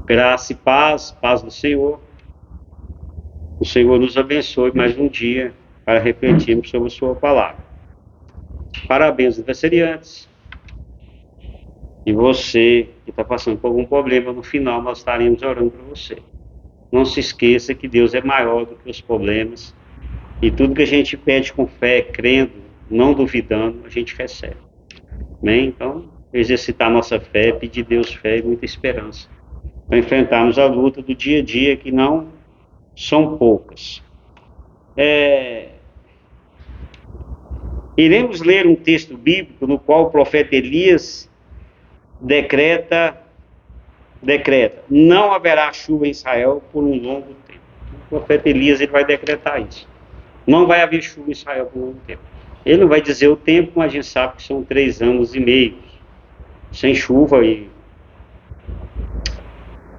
Graça e paz do Senhor. O Senhor nos abençoe mais um dia para refletirmos sobre a sua palavra. Parabéns, aniversariantes. E você que está passando por algum problema, no final nós estaremos orando por você. Não se esqueça que Deus é maior do que os problemas. E tudo que a gente pede com fé, crendo, não duvidando, a gente recebe. Amém? Então, exercitar nossa fé, pedir a Deus fé e muita esperança. Para enfrentarmos a luta do dia a dia, que não são poucas. Iremos ler um texto bíblico no qual o profeta Elias decreta, não haverá chuva em Israel por um longo tempo. O profeta Elias ele vai decretar isso. Não vai haver chuva em Israel por um longo tempo. Ele não vai dizer o tempo, mas a gente sabe que são 3 anos e meio sem chuva.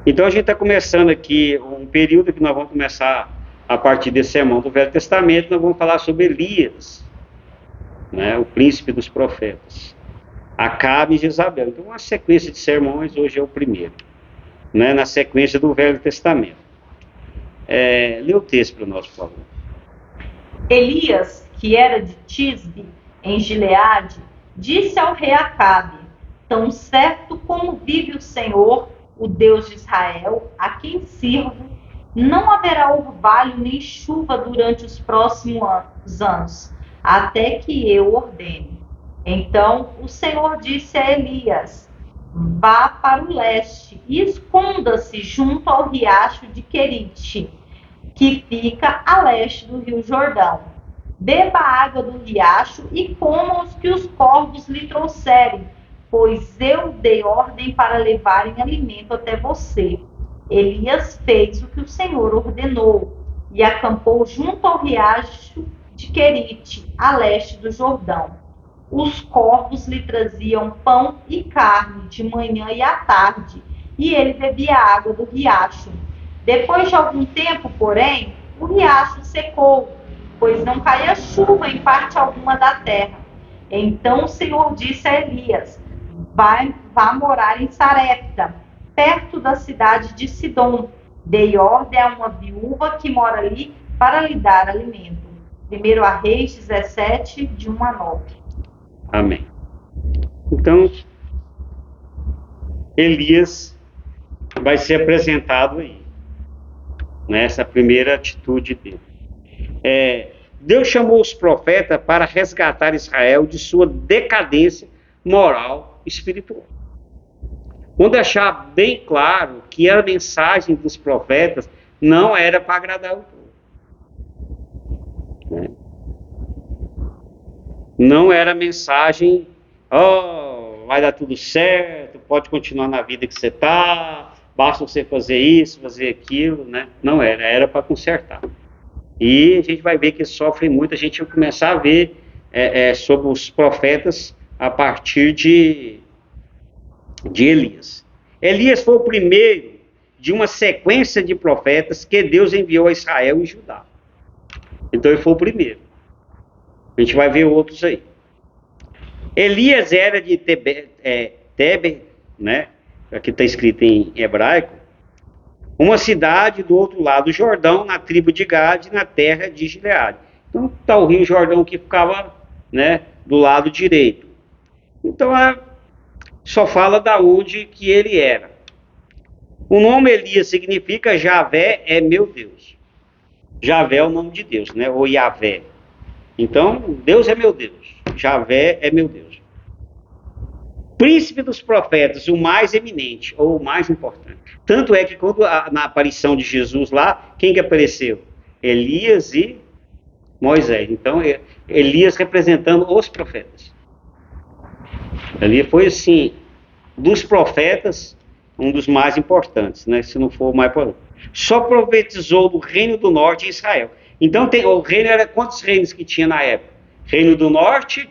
Então a gente está começando aqui um período que nós vamos começar a partir desse sermão do Velho Testamento. Nós vamos falar sobre Elias, né, o príncipe dos profetas, Acabe e Jezabel. Então uma sequência de sermões, hoje é o primeiro, né, na sequência do Velho Testamento. Lê o texto para nós, por favor. Elias, que era de Tisbe, em Gileade, disse ao rei Acabe: tão certo como vive o Senhor, o Deus de Israel, a quem sirvo, não haverá orvalho nem chuva durante os próximos anos, até que eu ordene. Então o Senhor disse a Elias: vá para o leste e esconda-se junto ao riacho de Querite, que fica a leste do rio Jordão. Beba a água do riacho e coma os que os corvos lhe trouxerem, pois eu dei ordem para levarem alimento até você. Elias fez o que o Senhor ordenou e acampou junto ao riacho de Querite, a leste do Jordão. Os corvos lhe traziam pão e carne de manhã e à tarde, e ele bebia a água do riacho. Depois de algum tempo, porém, o riacho secou, pois não caía chuva em parte alguma da terra. Então o Senhor disse a Elias: vá morar em Sarepta, perto da cidade de Sidom. Dei ordem a uma viúva que mora ali para lhe dar alimento. 1 Reis 17, de 1 a 9. Amém. Então, Elias vai ser apresentado aí, nessa primeira atitude dele. Deus chamou os profetas para resgatar Israel de sua decadência moral e espiritual. Vamos deixar bem claro que a mensagem dos profetas não era para agradar o povo, né? Não era mensagem, vai dar tudo certo, pode continuar na vida que você está, basta você fazer isso, fazer aquilo, né? Não era para consertar. E a gente vai ver que sofre muito, a gente vai começar a ver sobre os profetas a partir de Elias. Elias foi o primeiro de uma sequência de profetas que Deus enviou a Israel e Judá. Então ele foi o primeiro. A gente vai ver outros aí. Elias era de Tebe, né? Aqui está escrito em hebraico, uma cidade do outro lado do Jordão, na tribo de Gade, na terra de Gileade. Então está o rio Jordão que ficava, né, do lado direito. Então só fala da onde que ele era. O nome Elias significa Javé é meu Deus. Javé é o nome de Deus, né? Ou Yavé. Então, Deus é meu Deus. Javé é meu Deus. Príncipe dos profetas, o mais eminente, ou o mais importante. Tanto é que quando na aparição de Jesus lá, quem que apareceu? Elias e Moisés. Então, Elias representando os profetas. Elias foi, assim, dos profetas, um dos mais importantes, né? Se não for o mais importante. Só profetizou do reino do norte em Israel. Então, o reino era quantos reinos que tinha na época? Reino do norte,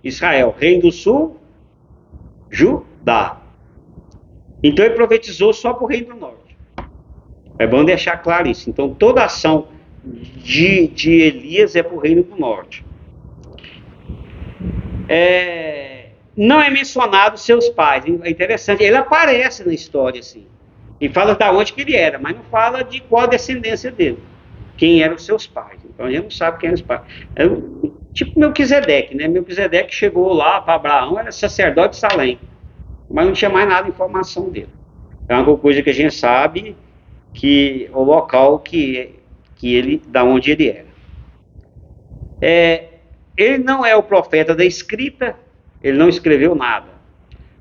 Israel. Reino do sul, Judá. Então ele profetizou só para o reino do norte. É bom deixar claro isso. Então toda a ação de Elias é para o reino do norte. Não é mencionado seus pais. É interessante. Ele aparece na história assim. E fala da onde que ele era, mas não fala de qual a descendência dele. Quem eram os seus pais. Então a gente não sabe quem eram os pais. É tipo Melquisedeque, né? Melquisedeque chegou lá para Abraão, era sacerdote de Salém. Mas não tinha mais nada de informação dele. É uma coisa que a gente sabe que o local que ele, da onde ele era. Ele não é o profeta da escrita, ele não escreveu nada.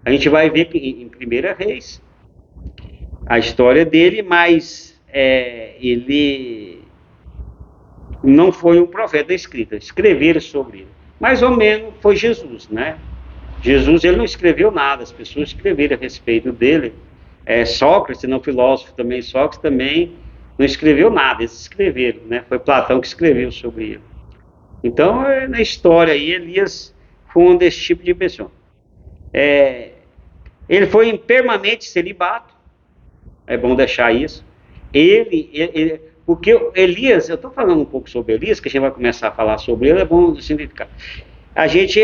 A gente vai ver em 1 Reis a história dele, mas ele não foi um profeta da escrita, escreveram sobre ele. Mais ou menos foi Jesus, né? Jesus, ele não escreveu nada, as pessoas escreveram a respeito dele. Sócrates, não filósofo também, Sócrates também não escreveu nada, eles escreveram, né? Foi Platão que escreveu sobre ele. Então, na história aí, Elias foi um desse tipo de pessoa. Ele foi em permanente celibato, é bom deixar isso. Porque Elias, eu estou falando um pouco sobre Elias, que a gente vai começar a falar sobre ele, é bom significar. A gente,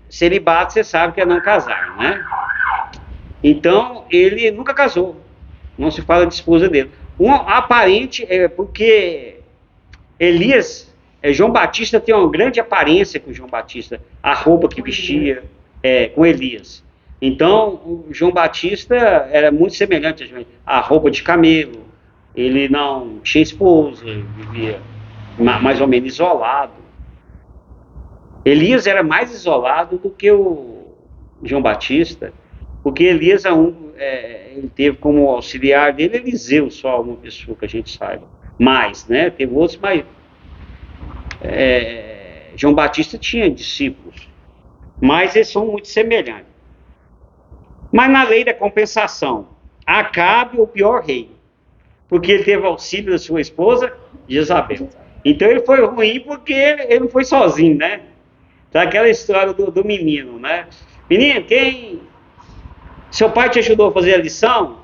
celibato, você sabe que é não casar, né? Então, ele nunca casou, não se fala de esposa dele. Aparente, porque Elias, João Batista tem uma grande aparência com João Batista, a roupa que vestia com Elias. Então, o João Batista era muito semelhante a roupa de camelo, ele não tinha esposa, vivia mais ou menos isolado. Elias era mais isolado do que o João Batista, porque Elias ele teve como auxiliar dele Eliseu, só uma pessoa que a gente saiba. Mais, né? Teve outros, mas João Batista tinha discípulos, mas eles são muito semelhantes. Mas na lei da compensação, Acabe o pior rei, porque ele teve auxílio da sua esposa, Jezabel. Então ele foi ruim porque ele não foi sozinho, né? Então aquela história do menino, né? Menino, seu pai te ajudou a fazer a lição?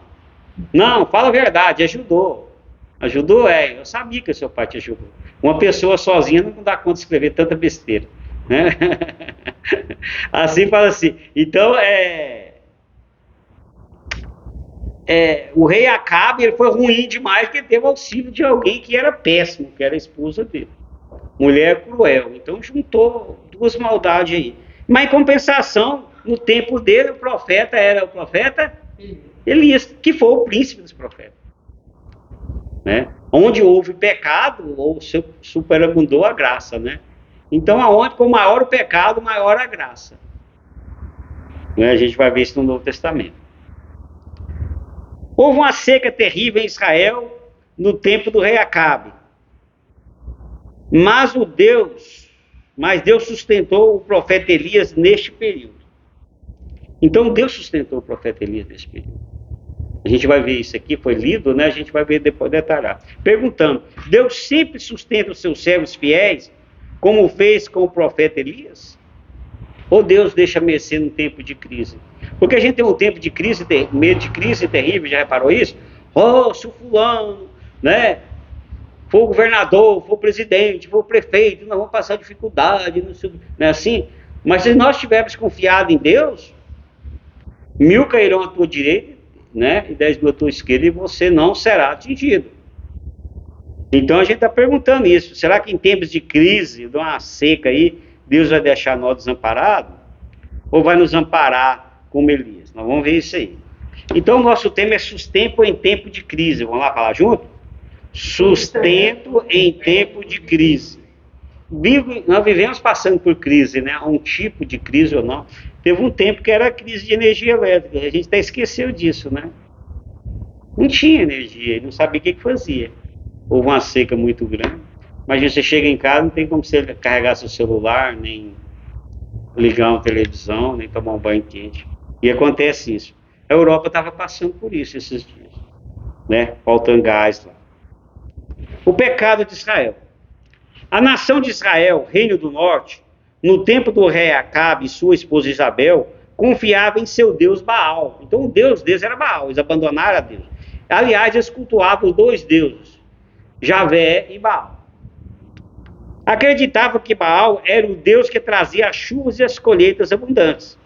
Não, fala a verdade, ajudou. Ajudou? Eu sabia que o seu pai te ajudou. Uma pessoa sozinha não dá conta de escrever tanta besteira, né? Assim fala assim. Então, o rei Acabe, ele foi ruim demais porque teve auxílio de alguém que era péssimo, que era a esposa dele. Mulher cruel. Então juntou duas maldades aí. Mas em compensação, no tempo dele, o profeta era o profeta Elias, que foi o príncipe dos profetas. Né? Onde houve pecado, ou superabundou a graça, né? Então, aonde for maior o pecado, maior a graça. Né? A gente vai ver isso no Novo Testamento. Houve uma seca terrível em Israel no tempo do rei Acabe. Mas Deus sustentou o profeta Elias neste período. Então Deus sustentou o profeta Elias neste período. A gente vai ver isso aqui, foi lido, né? A gente vai ver depois detalhar. Perguntando, Deus sempre sustenta os seus servos fiéis, como fez com o profeta Elias? Ou Deus deixa mercê no tempo de crise? Porque a gente tem um tempo de crise, medo de crise terrível, já reparou isso? Se o fulano, né? For o governador, for o presidente, for o prefeito, nós vamos passar dificuldade, não é assim? Mas se nós estivermos confiados em Deus, 1000 cairão à tua direita, né? E 10 mil à tua esquerda, e você não será atingido. Então a gente está perguntando isso, será que em tempos de crise, de uma seca aí, Deus vai deixar nós desamparados? Ou vai nos amparar como Elias? Nós vamos ver isso aí. Então o nosso tema é sustento em tempo de crise. Vamos lá falar junto? Sustento em tempo de crise. Nós vivemos passando por crise, né? Um tipo de crise ou não. Teve um tempo que era a crise de energia elétrica. A gente até esqueceu disso, né? Não tinha energia, não sabia o que fazia. Houve uma seca muito grande. Mas você chega em casa, não tem como você carregar seu celular, nem ligar uma televisão, nem tomar um banho quente. E acontece isso. A Europa estava passando por isso esses dias, né? Faltando gás lá. O pecado de Israel. A nação de Israel, Reino do Norte, no tempo do rei Acabe e sua esposa Isabel, confiava em seu Deus Baal. Então o Deus deles era Baal, eles abandonaram a Deus. Aliás, eles cultuavam os dois deuses, Javé e Baal. Acreditavam que Baal era o Deus que trazia as chuvas e as colheitas abundantes,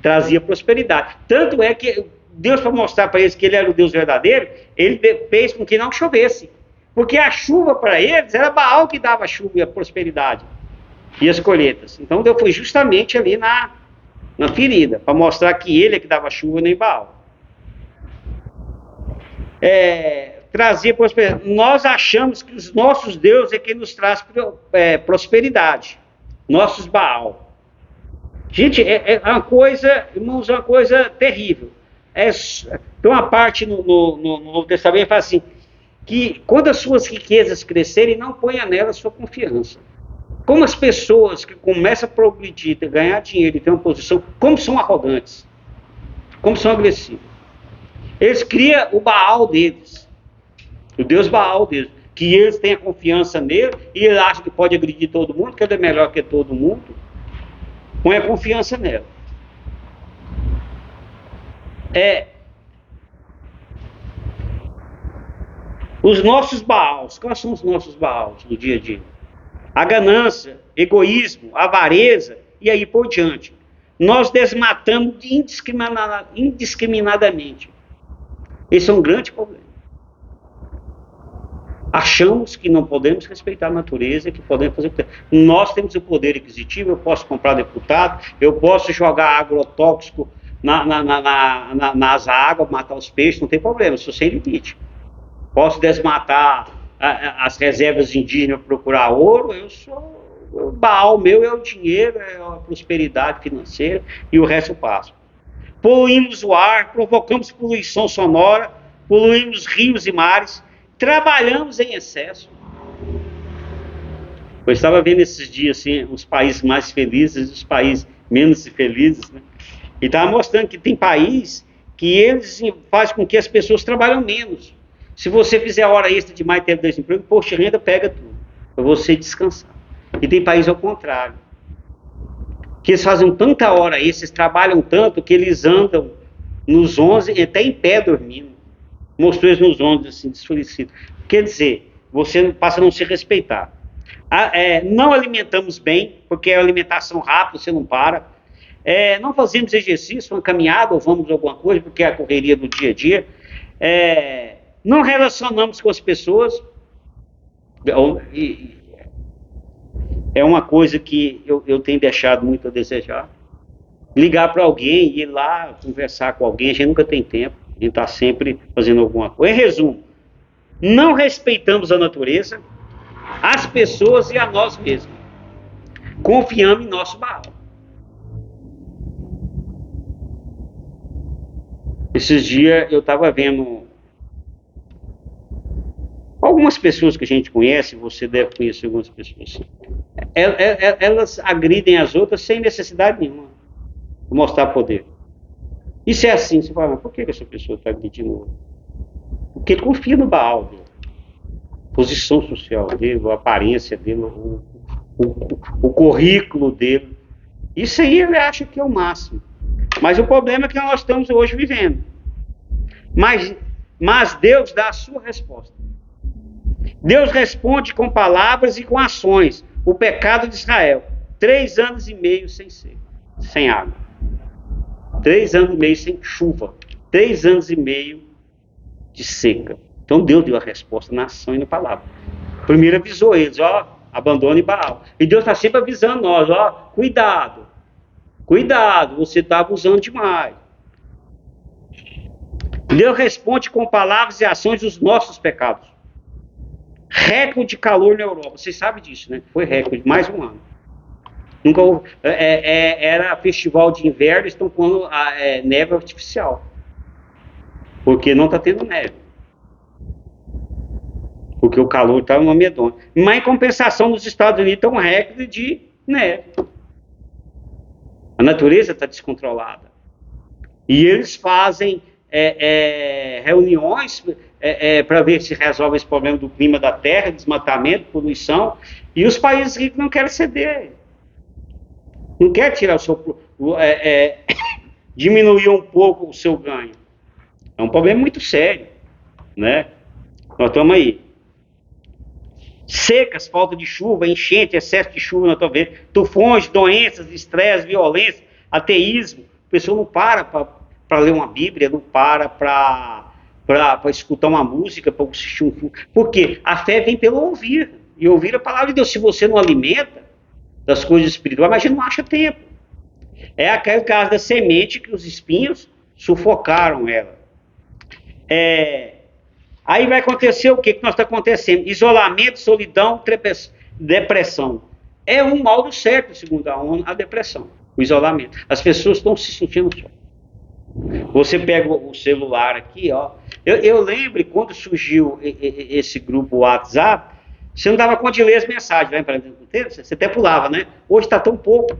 trazia prosperidade. Tanto é que Deus, para mostrar para eles que ele era o Deus verdadeiro, ele fez com que não chovesse. Porque a chuva para eles era Baal que dava a chuva e a prosperidade e as colheitas. Então Deus foi justamente ali na ferida, para mostrar que ele é que dava chuva, nem Baal. Trazer prosperidade. Nós achamos que os nossos deuses é quem nos traz prosperidade. Nossos Baal. Gente, é uma coisa, irmãos, é uma coisa terrível. Tem uma parte no Novo Testamento que fala assim, que quando as suas riquezas crescerem, não ponha nelas sua confiança. Como as pessoas que começam a progredir, a ganhar dinheiro e ter uma posição, como são arrogantes, como são agressivos. Eles criam o Baal deles, o Deus Baal deles, que eles têm a confiança nele e ele acha que pode agredir todo mundo, que ele é melhor que todo mundo. Põe a confiança nela. Os nossos Baals, quais são os nossos Baals no dia a dia? A ganância, egoísmo, avareza e aí por diante. Nós desmatamos indiscriminadamente. Esse é um grande problema. Achamos que não podemos respeitar a natureza, que podemos fazer o que nós temos o poder aquisitivo, eu posso comprar deputado, eu posso jogar agrotóxico nas águas, matar os peixes, não tem problema, sou sem limite. Posso desmatar as reservas indígenas, procurar ouro, o Baal meu é o dinheiro, é a prosperidade financeira e o resto eu passo. Poluímos o ar, provocamos poluição sonora, poluímos rios e mares, trabalhamos em excesso. Eu estava vendo esses dias assim, os países mais felizes e os países menos felizes, né? E estava mostrando que tem país que eles fazem com que as pessoas trabalham menos. Se você fizer hora extra demais e ter desemprego, imposto de renda pega tudo, para você descansar. E tem país ao contrário, que eles fazem tanta hora extra, eles trabalham tanto que eles andam nos 11, até em pé dormindo. Mostrou eles nos 11, assim, desfalecidos. Quer dizer, você passa a não se respeitar. Não alimentamos bem, porque é alimentação rápida, você não para. Não fazemos exercício, uma caminhada, ou vamos alguma coisa, porque é a correria do dia a dia. Não relacionamos com as pessoas. É uma coisa que eu tenho deixado muito a desejar. Ligar para alguém, ir lá conversar com alguém, a gente nunca tem tempo. A gente está sempre fazendo alguma coisa. Em resumo, não respeitamos a natureza, as pessoas e a nós mesmos. Confiamos em nosso Baal. Esses dias eu estava vendo algumas pessoas que a gente conhece, você deve conhecer algumas pessoas. Elas agridem as outras sem necessidade nenhuma de mostrar poder. Isso é assim, você fala, mas por que essa pessoa está agredindo? Porque ele confia no Baal dele, a posição social dele, a aparência dele, o currículo dele. Isso aí ele acha que é o máximo. Mas o problema é que nós estamos hoje vivendo. Mas Deus dá a sua resposta. Deus responde com palavras e com ações. O pecado de Israel. 3 anos e meio sem água. 3 anos e meio sem chuva. 3 anos e meio de seca. Então Deus deu a resposta na ação e na palavra. Primeiro avisou eles, abandone Baal. E Deus está sempre avisando nós, cuidado. Cuidado, você está abusando demais. Deus responde com palavras e ações dos nossos pecados. Recorde de calor na Europa. Vocês sabem disso, né? Foi recorde, mais um ano. Nunca houve. Era festival de inverno, estão pondo neve artificial. Porque não está tendo neve. Porque o calor está uma medonha. Mas em compensação, nos Estados Unidos está um recorde de neve. A natureza está descontrolada. E eles fazem reuniões para ver se resolve esse problema do clima da terra, desmatamento, poluição. E os países ricos não querem ceder. Não quer tirar o seu... diminuir um pouco o seu ganho. É um problema muito sério, né? Nós estamos aí. Secas, falta de chuva, enchente, excesso de chuva, nós estamos vendo. Tufões, doenças, estresse, violência, ateísmo. A pessoa não para para ler uma Bíblia, não para escutar uma música, para assistir um filme. Porque a fé vem pelo ouvir, e ouvir a palavra de Deus. Se você não alimenta das coisas espirituais, mas a gente não acha tempo. É aquele caso da semente que os espinhos sufocaram ela. Aí vai acontecer o que nós está acontecendo? Isolamento, solidão, depressão. É um mal do século, segundo a ONU, a depressão, o isolamento. As pessoas estão se sentindo só. Você pega o celular aqui, ó. Eu lembro quando surgiu esse grupo WhatsApp, você não dava conta de ler as mensagens, né? Você até pulava, né? Hoje está tão pouco.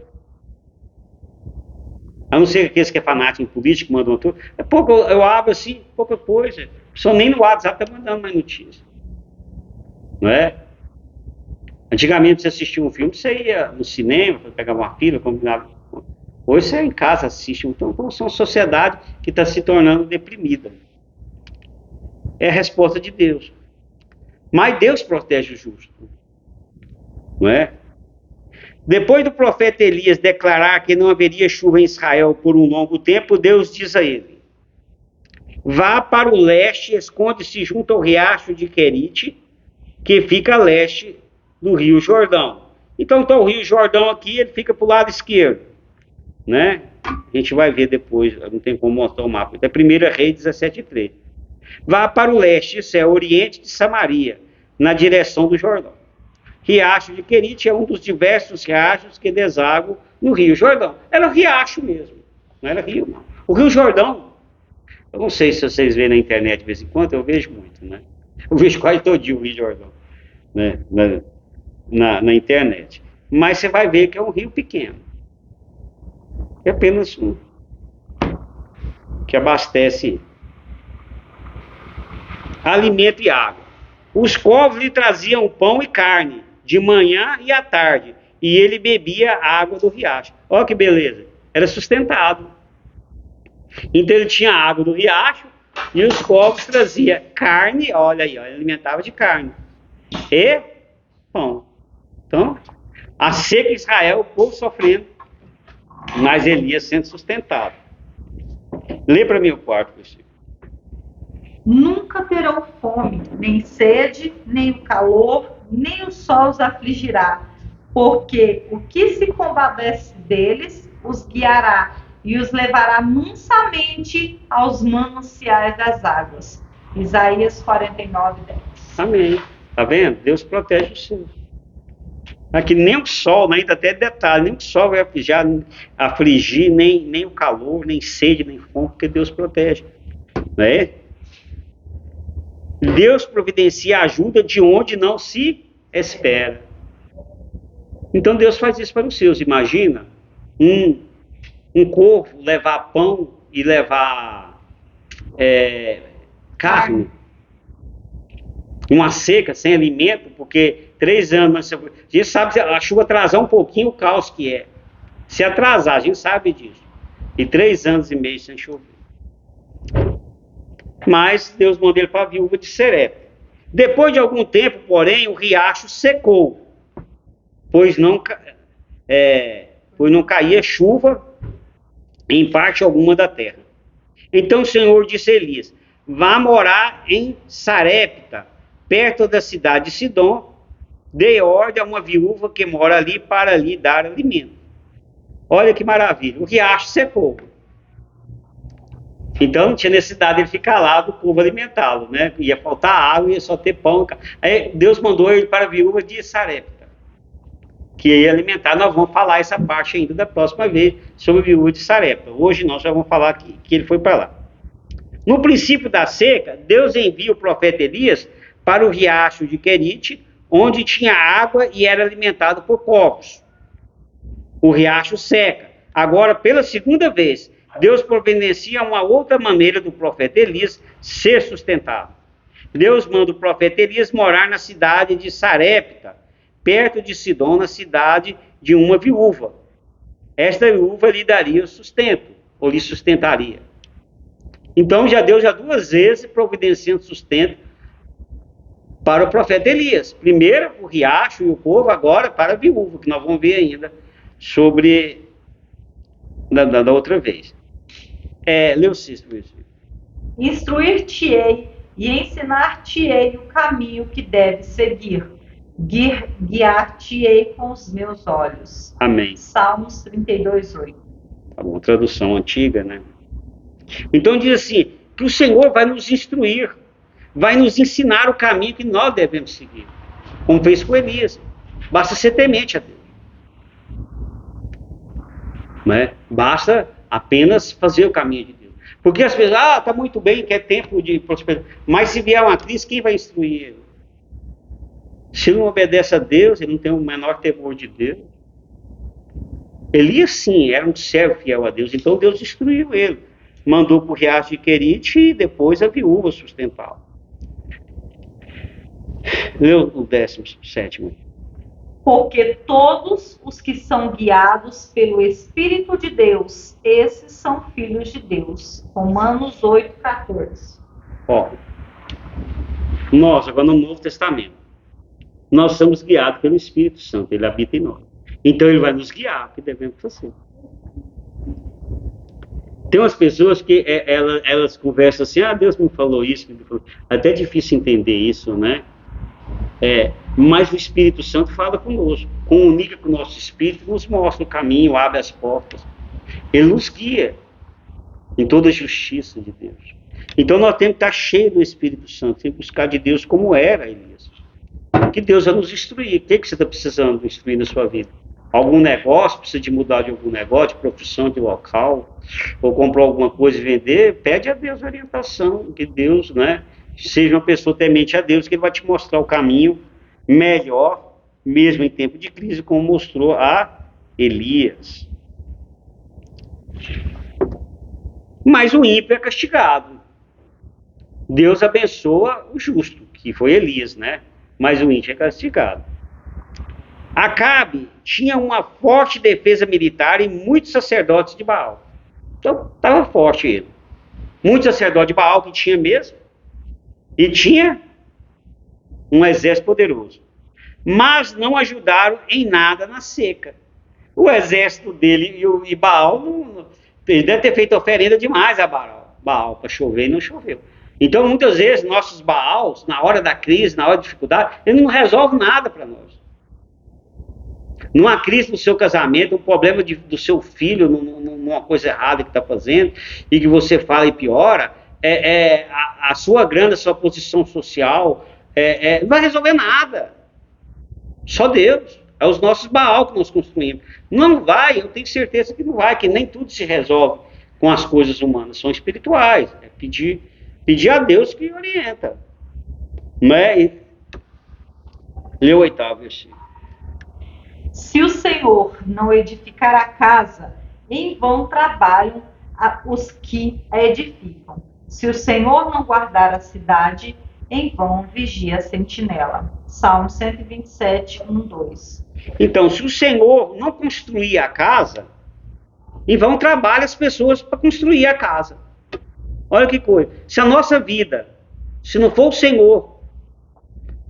A não ser aqueles que é fanático em política, mandam tudo. É pouco, eu abro assim, pouca coisa. Só nem no WhatsApp está mandando mais notícias. Não é? Antigamente, você assistia um filme, você ia no cinema, pegava uma fila, combinava. Hoje você em casa assiste. Então, é uma sociedade que está se tornando deprimida. É a resposta de Deus. Mas Deus protege o justo. Não é? Depois do profeta Elias declarar que não haveria chuva em Israel por um longo tempo, Deus diz a ele: vá para o leste, esconde-se junto ao riacho de Querite, que fica a leste do rio Jordão. Então está o rio Jordão aqui, ele fica para o lado esquerdo, né? A gente vai ver depois, não tem como mostrar o mapa. É 1 Reis 17:3. Vá para o leste, isso é o oriente de Samaria, na direção do Jordão. Riacho de Querite é um dos diversos riachos que desaguam no rio Jordão. Era um riacho mesmo, não era rio, não. O rio Jordão, eu não sei se vocês veem na internet de vez em quando, eu vejo muito, né? Eu vejo quase todo dia o rio Jordão, né? Na internet. Mas você vai ver que é um rio pequeno. É apenas um que abastece alimento e água. Os corvos lhe traziam pão e carne, de manhã e à tarde, e ele bebia a água do riacho. Olha que beleza, era sustentado. Então ele tinha a água do riacho, e os corvos traziam carne, olha aí, ele alimentava de carne, e pão. Então, a seca em Israel, o povo sofrendo, mas Elias sendo sustentado. Lê para mim o quarto versículo. Nunca terão fome, nem sede, nem o calor, nem o sol os afligirá, porque o que se compadece deles os guiará e os levará mansamente aos mananciais das águas. Isaías 49:10. Amém. Tá vendo? Deus protege os seus. Aqui nem o sol, ainda até detalhe, nem o sol vai afligir, nem o calor, nem sede, nem fome, porque Deus protege. Não é? Deus providencia ajuda de onde não se espera. Então Deus faz isso para os seus. Imagina um corvo levar pão e levar carne. Uma seca, sem alimento, porque 3 anos... A gente sabe que a chuva atrasar um pouquinho o caos que é. Se atrasar, a gente sabe disso. E 3 anos e meio sem chover. Mas Deus mandou ele para a viúva de Serepta. Depois de algum tempo, porém, o riacho secou, pois não caía chuva em parte alguma da terra. Então o Senhor disse a Elias: vá morar em Sarepta, perto da cidade de Sidom, dê ordem a uma viúva que mora ali para lhe dar alimento. Olha que maravilha, o riacho secou. Então não tinha necessidade de ele ficar lá do povo alimentá-lo, né? Ia faltar água, ia só ter pão. Aí Deus mandou ele para a viúva de Sarepta, que ia alimentar. Nós vamos falar essa parte ainda da próxima vez sobre a viúva de Sarepta. Hoje nós já vamos falar que ele foi para lá. No princípio da seca, Deus envia o profeta Elias para o riacho de Querite, onde tinha água e era alimentado por corvos. O riacho seca. Agora, pela segunda vez, Deus providencia uma outra maneira do profeta Elias ser sustentado. Deus manda o profeta Elias morar na cidade de Sarepta, perto de Sidom, na cidade de uma viúva. Esta viúva lhe daria o sustento, ou lhe sustentaria. Então Deus já 2 vezes providenciando sustento para o profeta Elias. Primeiro o riacho e o povo, agora para a viúva, que nós vamos ver ainda sobre da outra vez. Lê o sexto versículo. Instruir-te-ei e ensinar-te-ei o caminho que deves seguir. Guiar-te-ei com os meus olhos. Amém. Salmos 32:8. Tá bom, tradução antiga, né? Então diz assim, que o Senhor vai nos instruir, vai nos ensinar o caminho que nós devemos seguir. Como fez com Elias. Basta ser temente a Deus. Né? Basta apenas fazer o caminho de Deus. Porque as pessoas, está muito bem, quer tempo de prosperidade. Mas se vier uma crise, quem vai instruir ele? Se não obedece a Deus, ele não tem o menor temor de Deus. Elias, sim, era um servo fiel a Deus. Então Deus instruiu ele. Mandou para o riacho de Querite e depois a viúva sustentá-lo. Leu o 17º. Porque todos os que são guiados pelo Espírito de Deus, esses são filhos de Deus. Romanos 8:14. Nós, agora no Novo Testamento, nós somos guiados pelo Espírito Santo, ele habita em nós. Então ele vai nos guiar o que devemos fazer. Tem umas pessoas que elas conversam assim, Deus me falou isso, até é difícil entender isso, né? Mas o Espírito Santo fala conosco, comunica com o nosso espírito, nos mostra o caminho, abre as portas. Ele nos guia em toda a justiça de Deus. Então nós temos que estar cheios do Espírito Santo, temos que buscar de Deus como era Elias. Que Deus vai nos instruir. O que você está precisando instruir na sua vida? Algum negócio, precisa de mudar de algum negócio, de profissão, de local, ou comprar alguma coisa e vender, pede a Deus orientação, que Deus, né, seja uma pessoa temente a Deus, que Ele vai te mostrar o caminho melhor, mesmo em tempo de crise, como mostrou a Elias. Mas o ímpio é castigado. Deus abençoa o justo, que foi Elias, né? Mas o ímpio é castigado. Acabe tinha uma forte defesa militar e muitos sacerdotes de Baal. Então, estava forte ele. Muitos sacerdotes de Baal que tinha mesmo. E tinha um exército poderoso. Mas não ajudaram em nada na seca. O exército dele e Baal, ele deve ter feito oferenda demais a Baal para chover e não choveu. Então, muitas vezes, nossos Baals, na hora da crise, na hora da dificuldade, ele não resolve nada para nós. Numa crise no seu casamento, um problema do seu filho, numa coisa errada que está fazendo, e que você fala e piora, a sua grana, a sua posição social, não vai resolver nada. Só Deus. É os nossos Baal que nós construímos. Não vai, eu tenho certeza que não vai, que nem tudo se resolve com as coisas humanas, são espirituais. É pedir a Deus que orienta. Mas, lê o 8º versículo. Se o Senhor não edificar a casa, em vão trabalham os que a edificam. Se o Senhor não guardar a cidade, em vão vigia a sentinela. Salmo 127, 1, 2. Então, se o Senhor não construir a casa, em vão trabalham as pessoas para construir a casa. Olha que coisa. Se a nossa vida, se não for o Senhor,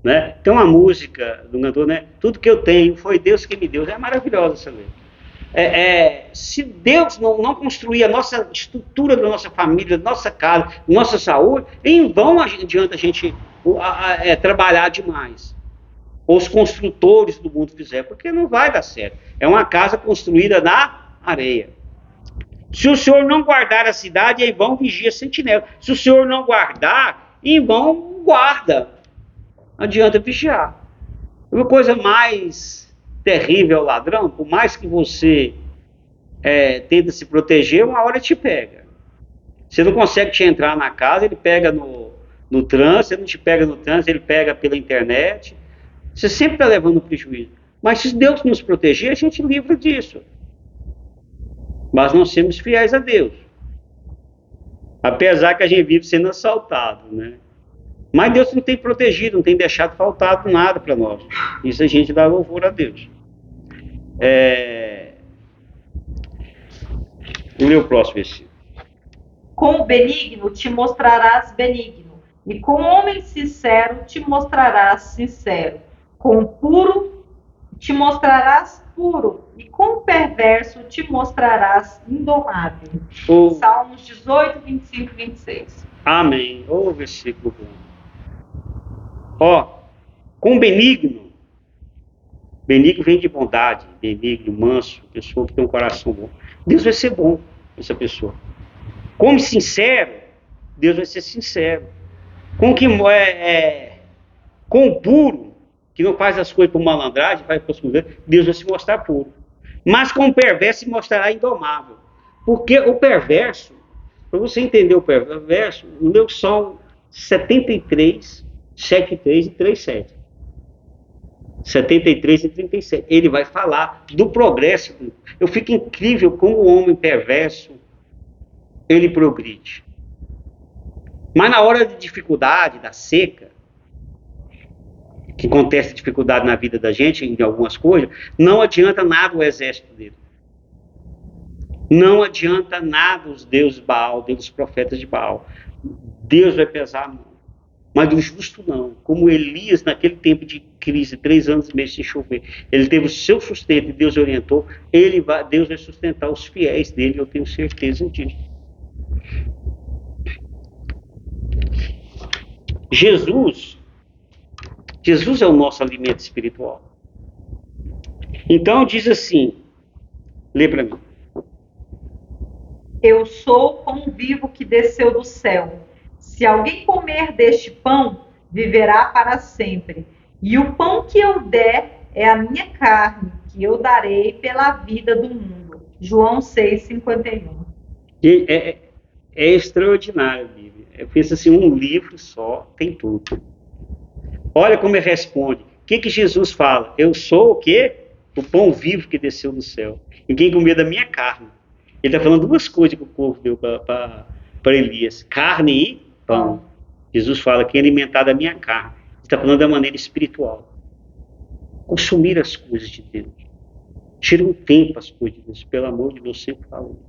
né? Tem uma música do cantor, né? Tudo que eu tenho foi Deus que me deu. É maravilhosa essa letra. Se Deus não construir a nossa estrutura da nossa família, da nossa casa, nossa saúde, em vão adianta a gente trabalhar demais. Ou os construtores do mundo fizeram, porque não vai dar certo. É uma casa construída na areia. Se o Senhor não guardar a cidade, em vão vigia a sentinela. Se o Senhor não guardar, em vão guarda. Não adianta vigiar. Uma coisa mais terrível é o ladrão, por mais que você tenta se proteger, uma hora ele te pega. Você não consegue te entrar na casa, ele pega no trânsito, ele não te pega no trânsito, ele pega pela internet. Você sempre está levando prejuízo. Mas se Deus nos proteger, a gente livra disso. Mas não sermos fiéis a Deus. Apesar que a gente vive sendo assaltado, né? Mas Deus não tem protegido, não tem deixado faltado nada para nós. Isso a gente dá louvor a Deus. Lê o próximo versículo. Com o benigno te mostrarás benigno, e com o homem sincero te mostrarás sincero. Com o puro te mostrarás puro, e com o perverso te mostrarás indomável. Oh, Salmos 18, 25 e 26. amém. Ô, versículo bom. Ó, com benigno. Benigno vem de bondade, benigno, manso, pessoa que tem um coração bom. Deus vai ser bom com essa pessoa. Como sincero, Deus vai ser sincero. Com com o puro, que não faz as coisas por malandragem, faz por esconder, Deus vai se mostrar puro. Mas com o perverso se mostrará indomável. Porque o perverso, para você entender o perverso, o meu Salmo 73, 7,3 e 3,7. 73 e 37. Ele vai falar do progresso. Eu fico incrível como o homem perverso ele progride. Mas na hora de dificuldade, da seca, que acontece dificuldade na vida da gente, em algumas coisas, não adianta nada o exército dele. Não adianta nada os deuses Baal, os profetas de Baal. Deus vai pesar a mão. Mas do justo não. Como Elias, naquele tempo de crise, 3 anos e meio sem chover, ele teve o seu sustento e Deus orientou, Deus vai sustentar os fiéis dele, eu tenho certeza disso. Jesus é o nosso alimento espiritual. Então diz assim, lê para mim. Eu sou o pão vivo que desceu do céu. Se alguém comer deste pão, viverá para sempre. E o pão que eu der é a minha carne, que eu darei pela vida do mundo. João 6,51. É extraordinário a Bíblia. Eu penso assim, um livro só tem tudo. Olha como ele responde. O que Jesus fala? Eu sou o quê? O pão vivo que desceu do céu. E quem comer da minha carne. Ele está falando 2 coisas que o povo deu para Elias. Carne e pão. Jesus fala que alimentar da minha carne. Ele está falando da maneira espiritual. Consumir as coisas de Deus. Tira um tempo as coisas de Deus. Pelo amor de Deus, sempre falo.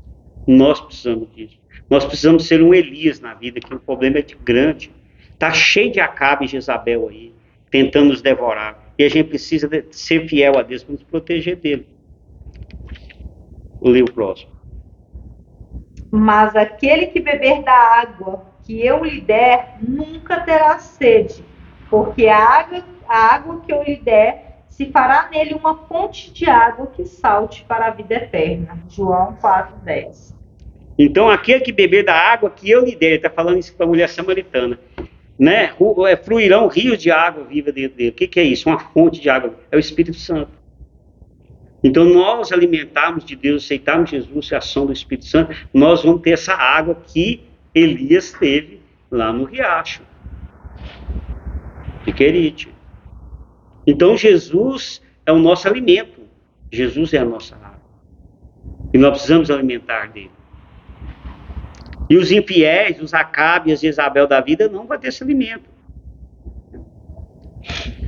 Nós precisamos disso. Nós precisamos ser um Elias na vida, que o problema é grande. Está cheio de Acabe e Jezabel aí, tentando nos devorar. E a gente precisa ser fiel a Deus para nos proteger dele. Vou ler o próximo. Mas aquele que beber da água que eu lhe der, nunca terá sede, porque a água que eu lhe der se fará nele uma fonte de água que salte para a vida eterna. João 4,10. Então, aquele que beber da água que eu lhe der, ele está falando isso para a mulher samaritana, né? Fluirão rios de água viva dentro dele. O que é isso? Uma fonte de água. É o Espírito Santo. Então, nós alimentarmos de Deus, aceitarmos Jesus, a ação do Espírito Santo, nós vamos ter essa água que Elias teve lá no riacho de Querite. Então, Jesus é o nosso alimento. Jesus é a nossa água. E nós precisamos alimentar dele. E os infiéis, os Acabe e as Jezabel da vida não vão ter esse alimento.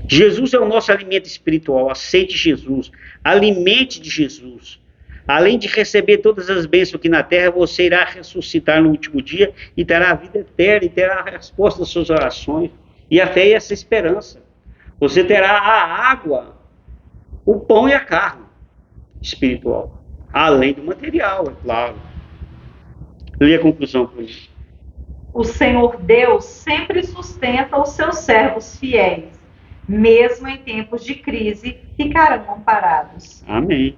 Jesus é o nosso alimento espiritual. Aceite Jesus. Alimente de Jesus. Além de receber todas as bênçãos aqui na terra, você irá ressuscitar no último dia e terá a vida eterna e terá a resposta das suas orações. E a fé e essa esperança. Você terá a água, o pão e a carne espiritual. Além do material, é claro. Lê a conclusão por isso. O Senhor Deus sempre sustenta os seus servos fiéis. Mesmo em tempos de crise, ficarão amparados. Amém.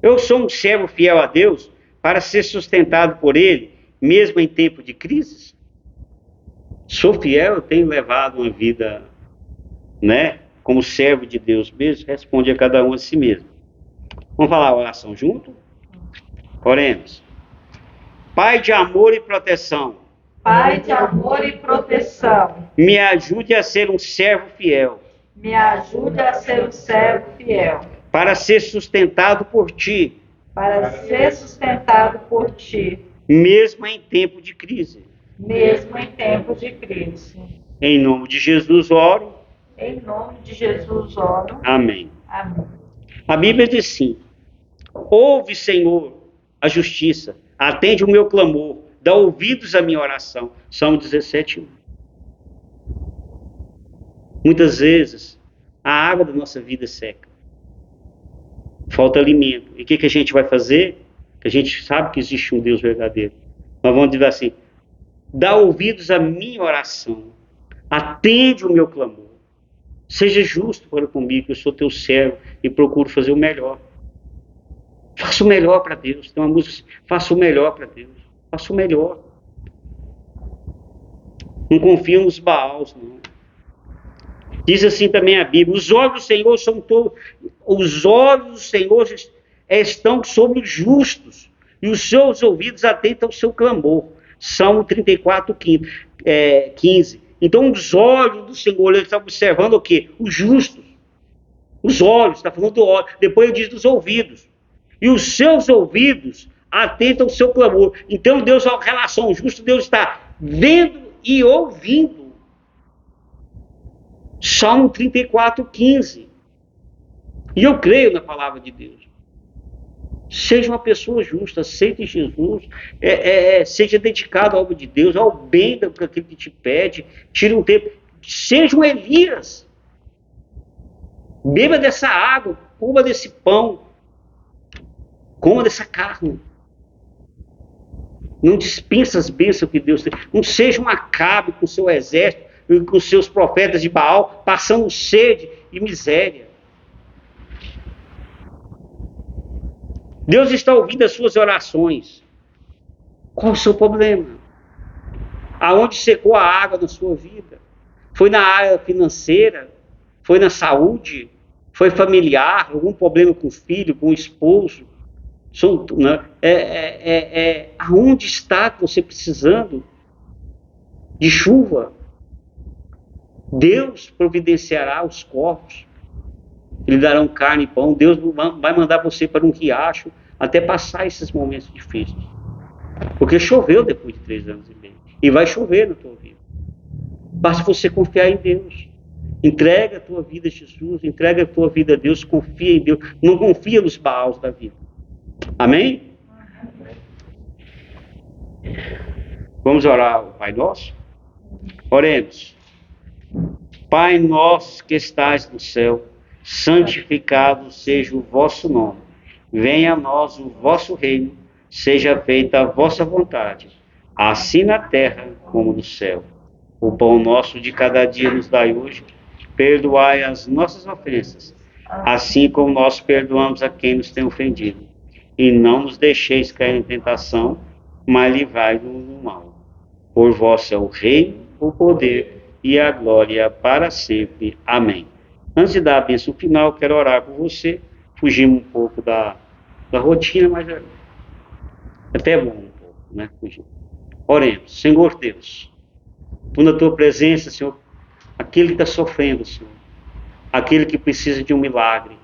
Eu sou um servo fiel a Deus para ser sustentado por Ele, mesmo em tempo de crise. Sou fiel, eu tenho levado uma vida, né, como servo de Deus mesmo, responde a cada um a si mesmo. Vamos falar a oração junto? Oremos. Pai de amor e proteção. Pai de amor e proteção. Me ajude a ser um servo fiel. Me ajude a ser um servo fiel. Para ser sustentado por Ti. Para ser sustentado por Ti. Mesmo em tempo de crise. Mesmo em tempo de crise. Em nome de Jesus oro. Em nome de Jesus oro. Amém. Amém. A Bíblia diz assim: ouve, Senhor, a justiça, atende o meu clamor, dá ouvidos à minha oração. Salmo 17:1. Muitas vezes a água da nossa vida seca. falta alimento. E o que a gente vai fazer? Que a gente sabe que existe um Deus verdadeiro. Nós vamos dizer assim: dá ouvidos à minha oração, atende o meu clamor, seja justo para comigo, eu sou teu servo e procuro fazer o melhor. Faça o melhor para Deus. Tem uma música assim: faça o melhor para Deus. Faça o melhor. Não confia nos Baals, não. Diz assim também a Bíblia: os olhos do Senhor são todos, os olhos do Senhor estão sobre os justos, e os seus ouvidos atentam ao seu clamor. Salmo 34, 15. Então, os olhos do Senhor, ele está observando o quê? Os justos. Os olhos, está falando do olho. Depois ele diz dos ouvidos. E os seus ouvidos atentam ao seu clamor. Então, Deus, em relação ao justo, Deus está vendo e ouvindo. Salmo 34, 15. E eu creio na palavra de Deus. Seja uma pessoa justa, aceite Jesus, seja dedicado à obra de Deus, ao bem daquilo que te pede, tire um tempo, seja um Elias, beba dessa água, coma desse pão, coma dessa carne, não dispensa as bênçãos que Deus tem, não seja um Acabe com seu exército, com seus profetas de Baal, passando sede e miséria. Deus está ouvindo as suas orações. Qual o seu problema? Aonde secou a água da sua vida? Foi na área financeira? Foi na saúde? Foi familiar? Algum problema com o filho, com o esposo? Aonde está você precisando de chuva? Deus providenciará os corpos. Lhe darão carne e pão. Deus vai mandar você para um riacho até passar esses momentos difíceis. Porque choveu depois de 3 anos e meio. E vai chover na tua vida. Basta você confiar em Deus. Entrega a tua vida a Jesus. Entrega a tua vida a Deus. Confia em Deus. Não confia nos Baals da vida. Amém? Vamos orar ao Pai Nosso? Oremos. Pai nosso que estás no céu, santificado seja o vosso nome. Venha a nós o vosso reino, seja feita a vossa vontade, assim na terra como no céu. O pão nosso de cada dia nos dai hoje, perdoai as nossas ofensas, assim como nós perdoamos a quem nos tem ofendido. E não nos deixeis cair em tentação, mas livrai-nos do mal. Por vosso é o reino, o poder e a glória para sempre. Amém. Antes de dar a bênção final, quero orar por você. Fugimos um pouco da rotina, mas é até bom um pouco, né? Fugir. Oremos. Senhor Deus, tu na tua presença, Senhor, aquele que está sofrendo, Senhor, aquele que precisa de um milagre,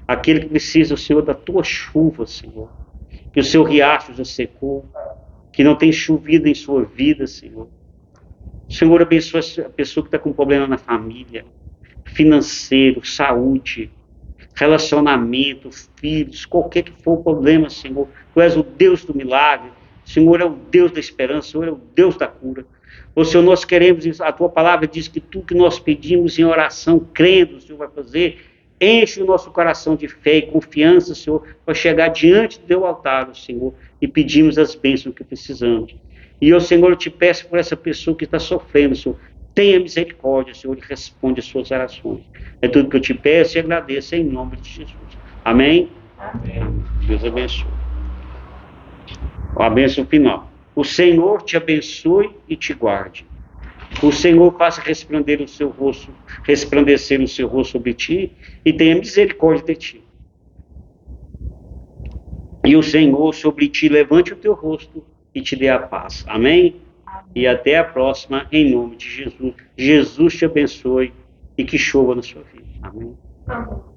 aquele que precisa, Senhor, da tua chuva, Senhor, que o seu riacho já secou, que não tem chovido em sua vida, Senhor. Senhor, abençoa a pessoa que está com problema na família, financeiro, saúde, relacionamento, filhos, qualquer que for o problema, Senhor. Tu és o Deus do milagre, Senhor é o Deus da esperança, Senhor é o Deus da cura. Ô Senhor, nós queremos, a tua palavra diz que tudo que nós pedimos em oração, crendo, o Senhor vai fazer. Enche o nosso coração de fé e confiança, Senhor, para chegar diante do teu altar, Senhor, e pedimos as bênçãos que precisamos. E eu, Senhor, eu te peço por essa pessoa que está sofrendo, Senhor, tenha misericórdia, Senhor, e responde as suas orações. É tudo que eu te peço e agradeço em nome de Jesus. Amém? Amém. Deus abençoe. A bênção final. O Senhor te abençoe e te guarde. O Senhor faça resplandecer o seu rosto sobre ti e tenha misericórdia de ti. E o Senhor sobre ti levante o teu rosto e te dê a paz. Amém? E até a próxima, em nome de Jesus. Jesus te abençoe e que chova na sua vida. Amém? Amém.